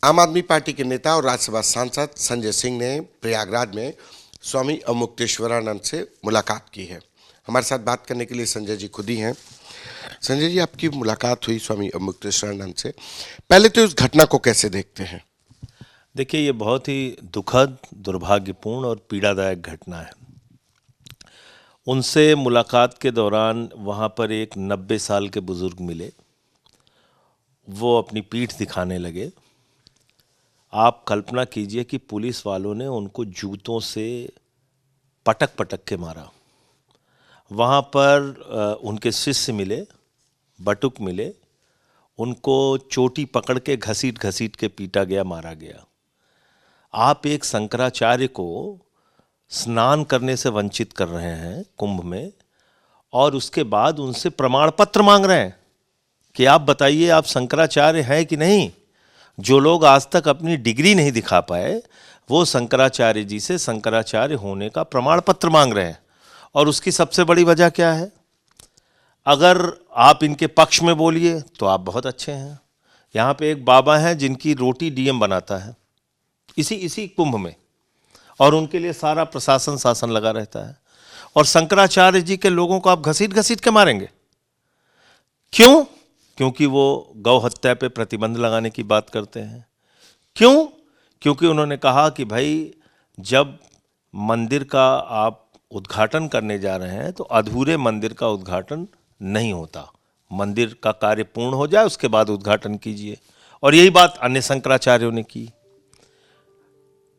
आम आदमी पार्टी के नेता और राज्यसभा सांसद संजय सिंह ने प्रयागराज में स्वामी अवमुक्तेश्वरानंद से मुलाकात की है। हमारे साथ बात करने के लिए संजय जी खुद ही हैं। संजय जी, आपकी मुलाकात हुई स्वामी अवमुक्तेश्वरानंद से, पहले तो इस घटना को कैसे देखते हैं? देखिए, ये बहुत ही दुखद, दुर्भाग्यपूर्ण और पीड़ादायक घटना है। उनसे मुलाकात के दौरान वहाँ पर एक 90 साल के बुज़ुर्ग मिले। वो अपनी पीठ दिखाने लगे। आप कल्पना कीजिए कि पुलिस वालों ने उनको जूतों से पटक पटक के मारा। वहाँ पर उनके शिष्य मिले, बटुक मिले, उनको चोटी पकड़ के घसीट घसीट के पीटा गया, मारा गया। आप एक शंकराचार्य को स्नान करने से वंचित कर रहे हैं कुंभ में, और उसके बाद उनसे प्रमाण पत्र मांग रहे हैं कि आप बताइए आप शंकराचार्य हैं कि नहीं। जो लोग आज तक अपनी डिग्री नहीं दिखा पाए, वो शंकराचार्य जी से शंकराचार्य होने का प्रमाण पत्र मांग रहे हैं। और उसकी सबसे बड़ी वजह क्या है? अगर आप इनके पक्ष में बोलिए तो आप बहुत अच्छे हैं। यहाँ पे एक बाबा हैं जिनकी रोटी डीएम बनाता है इसी कुंभ में, और उनके लिए सारा प्रशासन शासन लगा रहता है। और शंकराचार्य जी के लोगों को आप घसीट घसीट के मारेंगे। क्यों? क्योंकि वो गौ हत्या पे प्रतिबंध लगाने की बात करते हैं। क्यों? क्योंकि उन्होंने कहा कि भाई, जब मंदिर का आप उद्घाटन करने जा रहे हैं तो अधूरे मंदिर का उद्घाटन नहीं होता। मंदिर का कार्य पूर्ण हो जाए उसके बाद उद्घाटन कीजिए। और यही बात अन्य शंकराचार्यों ने की।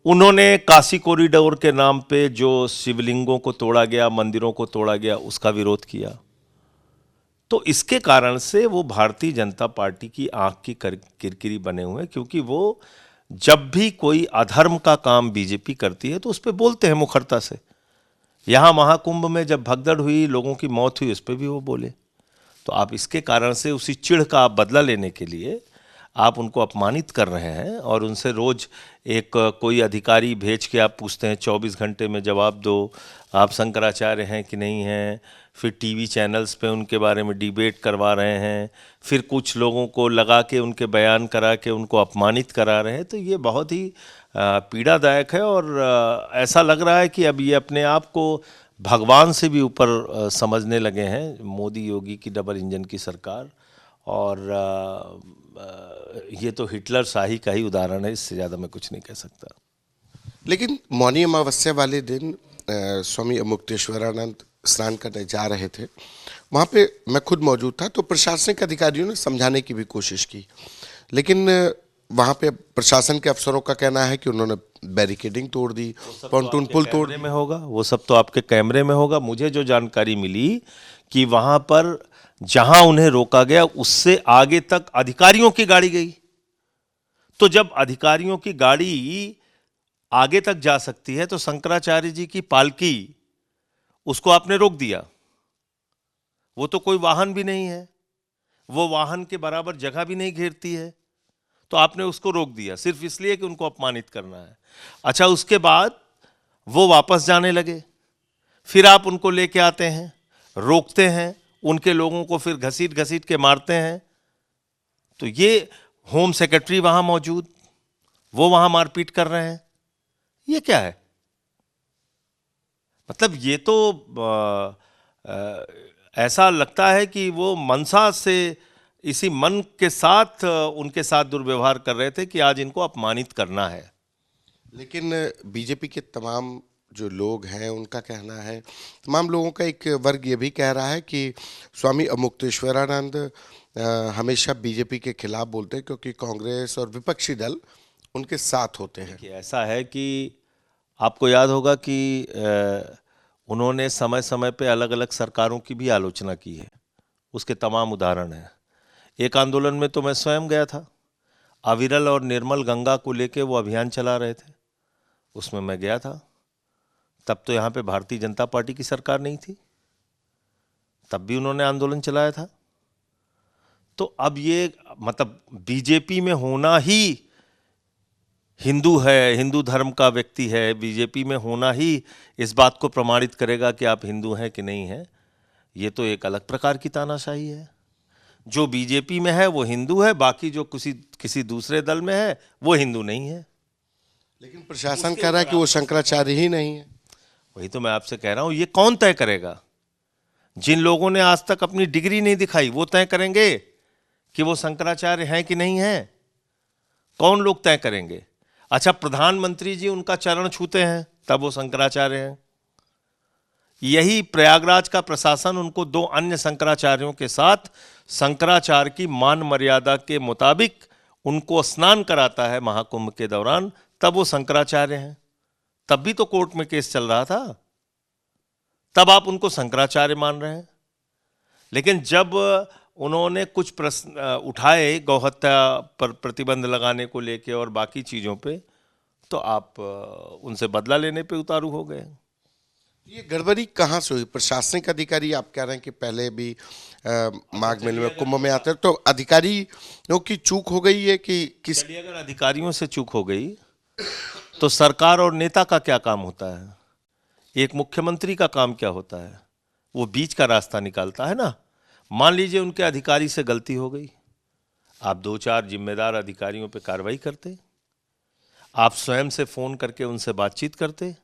उन्होंने काशी कॉरिडोर के नाम पे जो शिवलिंगों को तोड़ा गया, मंदिरों को तोड़ा गया, उसका विरोध किया। तो इसके कारण से वो भारतीय जनता पार्टी की आंख की किरकिरी बने हुए हैं, क्योंकि वो जब भी कोई अधर्म का काम बीजेपी करती है तो उस पर बोलते हैं मुखरता से। यहाँ महाकुंभ में जब भगदड़ हुई, लोगों की मौत हुई, उस पर भी वो बोले। तो आप इसके कारण से उसी चिढ़ का आप बदला लेने के लिए आप उनको अपमानित कर रहे हैं, और उनसे रोज एक कोई अधिकारी भेज के आप पूछते हैं 24 घंटे में जवाब दो, आप शंकराचार्य हैं कि नहीं हैं। फिर टीवी चैनल्स पे उनके बारे में डिबेट करवा रहे हैं, फिर कुछ लोगों को लगा के उनके बयान करा के उनको अपमानित करा रहे हैं। तो ये बहुत ही पीड़ादायक है, और ऐसा लग रहा है कि अब ये अपने आप को भगवान से भी ऊपर समझने लगे हैं, मोदी योगी की डबल इंजन की सरकार। और ये तो हिटलर शाही का ही उदाहरण है, इससे ज़्यादा मैं कुछ नहीं कह सकता। लेकिन मौनी अमावस्या वाले दिन स्वामी अवमुक्तेश्वरानंद स्नान करने जा रहे थे। वहाँ पे मैं खुद मौजूद था, तो प्रशासनिक अधिकारियों ने समझाने की भी कोशिश की, लेकिन वहाँ पे प्रशासन के अफसरों का कहना है कि उन्होंने बैरिकेडिंग तोड़ दी, पॉन्टून पुल तोड़ में होगा, वो सब तो आपके कैमरे में होगा। मुझे जो जानकारी मिली कि वहाँ पर जहाँ उन्हें रोका गया उससे आगे तक अधिकारियों की गाड़ी गई। तो जब अधिकारियों की गाड़ी आगे तक जा सकती है तो शंकराचार्य जी की पालकी, उसको आपने रोक दिया। वो तो कोई वाहन भी नहीं है, वो वाहन के बराबर जगह भी नहीं घेरती है, तो आपने उसको रोक दिया सिर्फ इसलिए कि उनको अपमानित करना है। अच्छा, उसके बाद वो वापस जाने लगे, फिर आप उनको लेके आते हैं, रोकते हैं, उनके लोगों को फिर घसीट घसीट के मारते हैं। तो ये होम सेक्रेटरी वहां मौजूद, वो वहां मारपीट कर रहे हैं। ये क्या है? मतलब ये तो ऐसा लगता है कि वो मनसा से, इसी मन के साथ उनके साथ दुर्व्यवहार कर रहे थे कि आज इनको अपमानित करना है। लेकिन बीजेपी के तमाम जो लोग हैं उनका कहना है, तमाम लोगों का एक वर्ग ये भी कह रहा है कि स्वामी अवमुक्तेश्वरानंद हमेशा बीजेपी के खिलाफ बोलते हैं, क्योंकि कांग्रेस और विपक्षी दल उनके साथ होते हैं। कि ऐसा है कि आपको याद होगा कि उन्होंने समय समय पे अलग अलग सरकारों की भी आलोचना की है, उसके तमाम उदाहरण हैं। एक आंदोलन में तो मैं स्वयं गया था, अविरल और निर्मल गंगा को लेके वो अभियान चला रहे थे, उसमें मैं गया था। तब तो यहाँ पे भारतीय जनता पार्टी की सरकार नहीं थी, तब भी उन्होंने आंदोलन चलाया था। तो अब ये मतलब बीजेपी में होना ही हिंदू है, हिंदू धर्म का व्यक्ति है, बीजेपी में होना ही इस बात को प्रमाणित करेगा कि आप हिंदू हैं कि नहीं हैं। ये तो एक अलग प्रकार की तानाशाही है। जो बीजेपी में है वो हिंदू है, बाकी जो किसी दूसरे दल में है वो हिंदू नहीं है। लेकिन प्रशासन कह रहा है कि वो शंकराचार्य ही नहीं है। वही तो मैं आपसे कह रहा हूं, ये कौन तय करेगा? जिन लोगों ने आज तक अपनी डिग्री नहीं दिखाई वो तय करेंगे कि वो शंकराचार्य हैं कि नहीं है? कौन लोग तय करेंगे? अच्छा, प्रधानमंत्री जी उनका चरण छूते हैं तब वो शंकराचार्य हैं। यही प्रयागराज का प्रशासन उनको 2 अन्य शंकराचार्यों के साथ शंकराचार्य की मान मर्यादा के मुताबिक उनको स्नान कराता है महाकुंभ के दौरान, तब वो शंकराचार्य हैं। तब भी तो कोर्ट में केस चल रहा था, तब आप उनको शंकराचार्य मान रहे हैं। लेकिन जब उन्होंने कुछ प्रश्न उठाए गौहत्या पर प्रतिबंध लगाने को लेके और बाकी चीज़ों पे, तो आप उनसे बदला लेने पे उतारू हो गए। ये गड़बड़ी कहाँ से हुई? प्रशासनिक अधिकारी आप कह रहे हैं कि पहले भी माघ मेले में कुंभ में आते हैं, तो अधिकारियों की चूक हो गई है कि किस? चलिए, अगर अधिकारियों से चूक हो गई तो सरकार और नेता का क्या काम होता है? एक मुख्यमंत्री का काम क्या होता है? वो बीच का रास्ता निकालता है ना। मान लीजिए उनके अधिकारी से गलती हो गई, आप 2-4 जिम्मेदार अधिकारियों पे कार्रवाई करते, आप स्वयं से फोन करके उनसे बातचीत करते।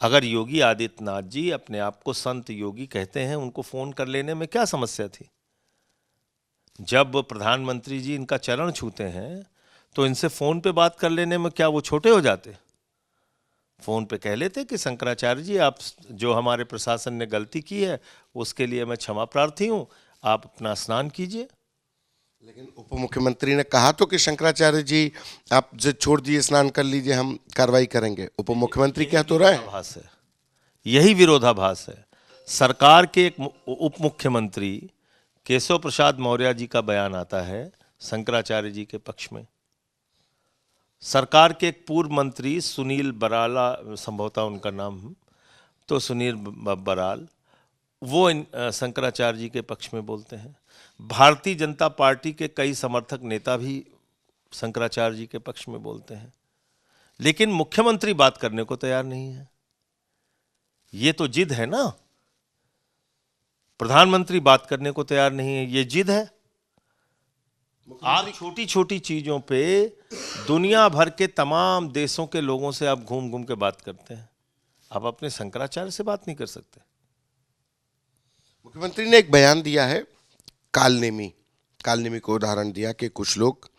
अगर योगी आदित्यनाथ जी अपने आप को संत योगी कहते हैं, उनको फोन कर लेने में क्या समस्या थी? जब प्रधानमंत्री जी इनका चरण छूते हैं तो इनसे फोन पे बात कर लेने में क्या वो छोटे हो जाते? फोन पे कह लेते कि शंकराचार्य जी, आप जो हमारे प्रशासन ने गलती की है उसके लिए मैं क्षमा प्रार्थी हूं, आप अपना स्नान कीजिए। लेकिन उप मुख्यमंत्री ने कहा तो कि शंकराचार्य जी आप जो छोड़ दिए, स्नान कर लीजिए, हम कार्रवाई करेंगे। उप मुख्यमंत्री कह तो रहे हैं। विरोधाभास है, यही विरोधाभास है। सरकार के एक उप मुख्यमंत्री केशव प्रसाद मौर्य जी का बयान आता है शंकराचार्य जी के पक्ष में। सरकार के एक पूर्व मंत्री सुनील बराला, संभवतः उनका नाम है, तो सुनील बराल, वो शंकराचार्य जी के पक्ष में बोलते हैं। भारतीय जनता पार्टी के कई समर्थक नेता भी शंकराचार्य जी के पक्ष में बोलते हैं, लेकिन मुख्यमंत्री बात करने को तैयार नहीं है। ये तो जिद है ना। प्रधानमंत्री बात करने को तैयार नहीं है, ये जिद है। आप छोटी छोटी चीजों पे दुनिया भर के तमाम देशों के लोगों से आप घूम घूम के बात करते हैं, आप अपने शंकराचार्य से बात नहीं कर सकते। मुख्यमंत्री ने एक बयान दिया है, कालनेमी को उदाहरण दिया कि कुछ लोग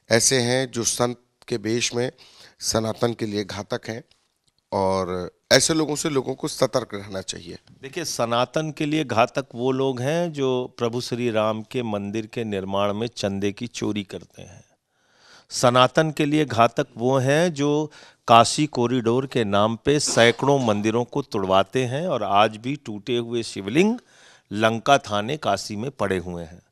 ऐसे हैं जो संत के वेश में सनातन के लिए घातक हैं और ऐसे लोगों से लोगों को सतर्क रहना चाहिए। देखिए, सनातन के लिए घातक वो लोग हैं जो प्रभु श्री राम के मंदिर के निर्माण में चंदे की चोरी करते हैं। सनातन के लिए घातक वो हैं जो काशी कॉरिडोर के नाम पे सैकड़ों मंदिरों को तुड़वाते हैं और आज भी टूटे हुए शिवलिंग लंका थाने काशी में पड़े हुए हैं।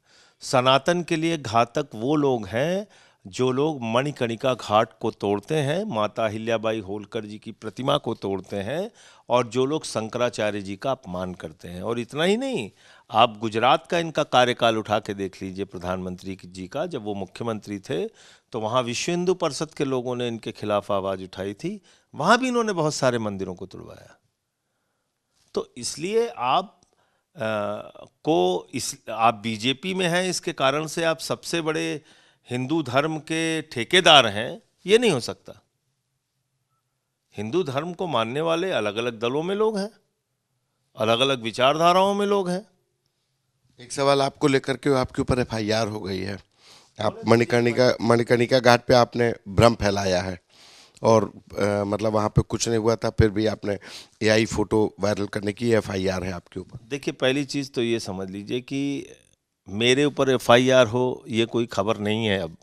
सनातन के लिए घातक वो लोग हैं जो लोग मणिकर्णिका घाट को तोड़ते हैं, माता अहिल्याबाई होलकर जी की प्रतिमा को तोड़ते हैं, और जो लोग शंकराचार्य जी का अपमान करते हैं। और इतना ही नहीं, आप गुजरात का इनका कार्यकाल उठा के देख लीजिए प्रधानमंत्री जी का। जब वो मुख्यमंत्री थे तो वहाँ विश्व हिंदू परिषद के लोगों ने इनके खिलाफ आवाज़ उठाई थी, वहाँ भी इन्होंने बहुत सारे मंदिरों को तुड़वाया। तो इसलिए आप आप बीजेपी में हैं, इसके कारण से आप सबसे बड़े हिंदू धर्म के ठेकेदार हैं, ये नहीं हो सकता। हिंदू धर्म को मानने वाले अलग अलग दलों में लोग हैं, अलग अलग विचारधाराओं में लोग हैं। एक सवाल आपको लेकर के आपके ऊपर FIR हो गई है। आप मणिकर्णिका घाट पे आपने भ्रम फैलाया है और मतलब वहाँ पे कुछ नहीं हुआ था, फिर भी आपने AI फोटो वायरल करने की FIR है आपके ऊपर। देखिए, पहली चीज़ तो ये समझ लीजिए कि मेरे ऊपर FIR हो ये कोई खबर नहीं है। अब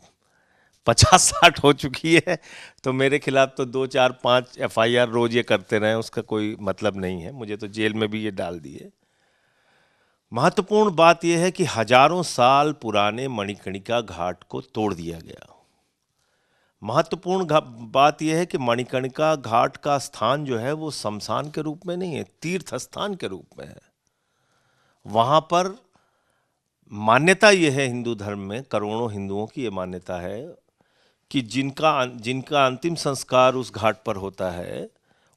50-60 हो चुकी है, तो मेरे खिलाफ तो 2-4-5 FIR रोज ये करते रहे, उसका कोई मतलब नहीं है। मुझे तो जेल में भी ये डाल दिए। महत्वपूर्ण बात यह है कि हजारों साल पुराने मणिकर्णिका घाट को तोड़ दिया गया। महत्वपूर्ण बात यह है कि मणिकर्णिका घाट का स्थान जो है वो शमशान के रूप में नहीं है, तीर्थ स्थान के रूप में है। वहाँ पर मान्यता यह है, हिंदू धर्म में करोड़ों हिंदुओं की ये मान्यता है कि जिनका अंतिम संस्कार उस घाट पर होता है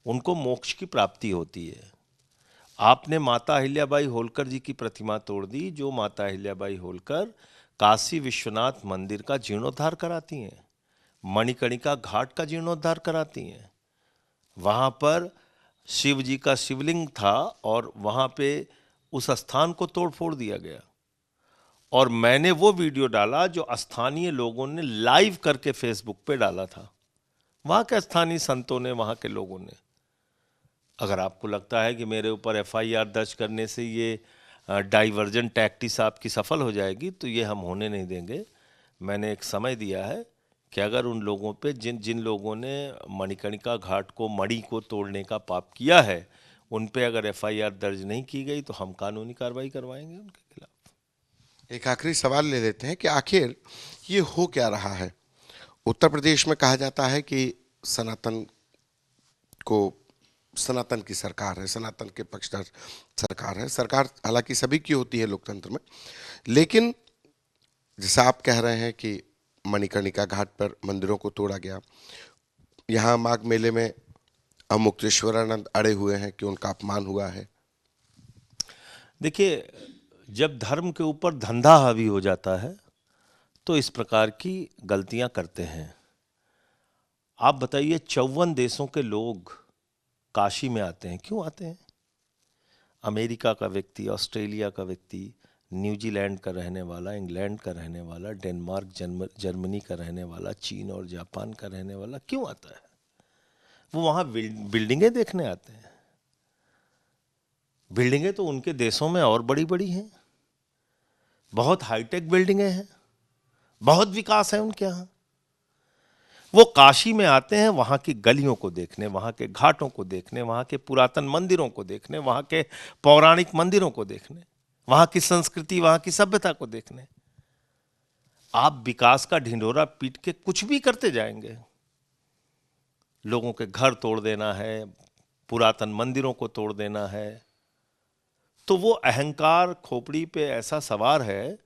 उनको मोक्ष की प्राप्ति होती है। आपने माता अहिल्याबाई होलकर जी की प्रतिमा तोड़ दी, जो माता अहिल्याबाई होलकर काशी विश्वनाथ मंदिर का जीर्णोद्धार कराती हैं, मणिकर्णिका घाट का जीर्णोद्धार कराती हैं। वहाँ पर शिव जी का शिवलिंग था और वहाँ पे उस स्थान को तोड़ फोड़ दिया गया। और मैंने वो वीडियो डाला जो स्थानीय लोगों ने लाइव करके फेसबुक पे डाला था, वहाँ के स्थानीय संतों ने, वहाँ के लोगों ने। अगर आपको लगता है कि मेरे ऊपर एफआईआर दर्ज करने से ये डाइवर्जन टैक्टिस आपकी सफल हो जाएगी, तो ये हम होने नहीं देंगे। मैंने एक समय दिया है कि अगर उन लोगों पे जिन जिन लोगों ने मणिकर्णिका घाट को, मणि को तोड़ने का पाप किया है, उन पे अगर एफआईआर दर्ज नहीं की गई तो हम कानूनी कार्रवाई करवाएंगे उनके खिलाफ। एक आखिरी सवाल ले लेते हैं कि आखिर ये हो क्या रहा है। उत्तर प्रदेश में कहा जाता है कि सनातन सनातन की सरकार है, सनातन के पक्षधर सरकार है। सरकार हालांकि सभी की होती है लोकतंत्र में, लेकिन जैसा आप कह रहे हैं कि मणिकर्णिका घाट पर मंदिरों को तोड़ा गया, यहाँ माघ मेले में मुक्तेश्वरानंद अड़े हुए हैं कि उनका अपमान हुआ है। देखिए, जब धर्म के ऊपर धंधा हावी हो जाता है तो इस प्रकार की गलतियां करते हैं। आप बताइए, 54 देशों के लोग काशी में आते हैं, क्यों आते हैं? अमेरिका का व्यक्ति, ऑस्ट्रेलिया का व्यक्ति, न्यूजीलैंड का रहने वाला, इंग्लैंड का रहने वाला, डेनमार्क, जर्मनी का रहने वाला, चीन और जापान का रहने वाला क्यों आता है? वो वहाँ बिल्डिंगें देखने आते हैं। बिल्डिंगें तो उनके देशों में और बड़ी बड़ी हैं, बहुत हाईटेक बिल्डिंगें हैं, बहुत विकास है उनके यहाँ। वो काशी में आते हैं वहाँ की गलियों को देखने, वहाँ के घाटों को देखने, वहाँ के पुरातन मंदिरों को देखने, वहाँ के पौराणिक मंदिरों को देखने, वहाँ की संस्कृति, वहाँ की सभ्यता को देखने। आप विकास का ढिंढोरा पीट के कुछ भी करते जाएंगे, लोगों के घर तोड़ देना है, पुरातन मंदिरों को तोड़ देना है, तो वो अहंकार खोपड़ी पे ऐसा सवार है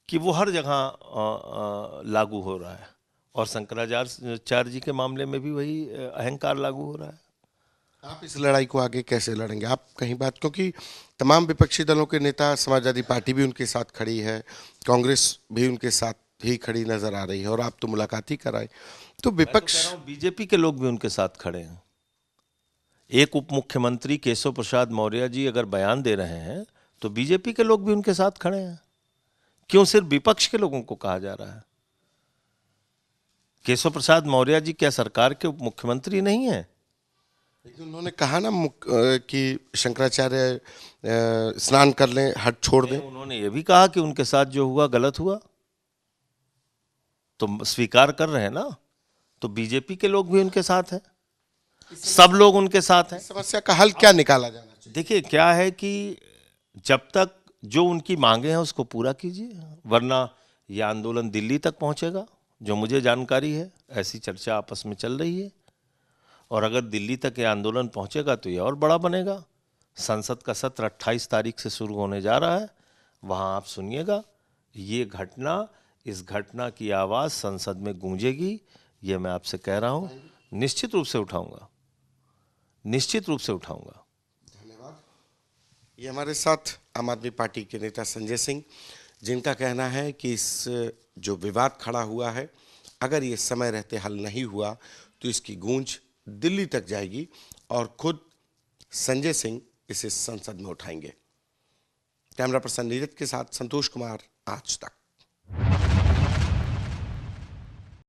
कि वो हर जगह लागू हो रहा है। और शंकराचार्य जी के मामले में भी वही अहंकार लागू हो रहा है। आप इस लड़ाई को आगे कैसे लड़ेंगे? आप कहीं बात, क्योंकि तमाम विपक्षी दलों के नेता, समाजवादी पार्टी भी उनके साथ खड़ी है, कांग्रेस भी उनके साथ ही खड़ी नजर आ रही है, और आप तो मुलाकात ही कराए, तो विपक्ष। बीजेपी के लोग भी उनके साथ खड़े हैं। एक उप मुख्यमंत्री केशव प्रसाद मौर्य जी अगर बयान दे रहे हैं तो बीजेपी के लोग भी उनके साथ खड़े हैं। क्यों सिर्फ विपक्ष के लोगों को कहा जा रहा है? केशव प्रसाद मौर्य जी क्या सरकार के उप मुख्यमंत्री नहीं है? लेकिन उन्होंने कहा ना कि शंकराचार्य स्नान कर लें, हट छोड़ दें। उन्होंने ये भी कहा कि उनके साथ जो हुआ गलत हुआ, तो स्वीकार कर रहे हैं ना। तो बीजेपी के लोग भी उनके साथ हैं, सब लोग उनके साथ हैं। समस्या का हल क्या निकाला जाना चाहिए? देखिए, क्या है कि जब तक जो उनकी मांगे हैं उसको पूरा कीजिए, वरना यह आंदोलन दिल्ली तक पहुंचेगा, जो मुझे जानकारी है। ऐसी चर्चा आपस में चल रही है, और अगर दिल्ली तक ये आंदोलन पहुंचेगा तो ये और बड़ा बनेगा। संसद का सत्र 28 तारीख से शुरू होने जा रहा है, वहां आप सुनिएगा। ये घटना, इस घटना की आवाज़ संसद में गूंजेगी, ये मैं आपसे कह रहा हूँ। निश्चित रूप से उठाऊंगा, निश्चित रूप से उठाऊंगा। धन्यवाद। ये हमारे साथ आम आदमी पार्टी के नेता संजय सिंह, जिनका कहना है कि इस जो विवाद खड़ा हुआ है, अगर ये समय रहते हल नहीं हुआ तो इसकी गूंज दिल्ली तक जाएगी, और खुद संजय सिंह इसे संसद में उठाएंगे। कैमरा पर्सन नीरज के साथ संतोष कुमार, आज तक।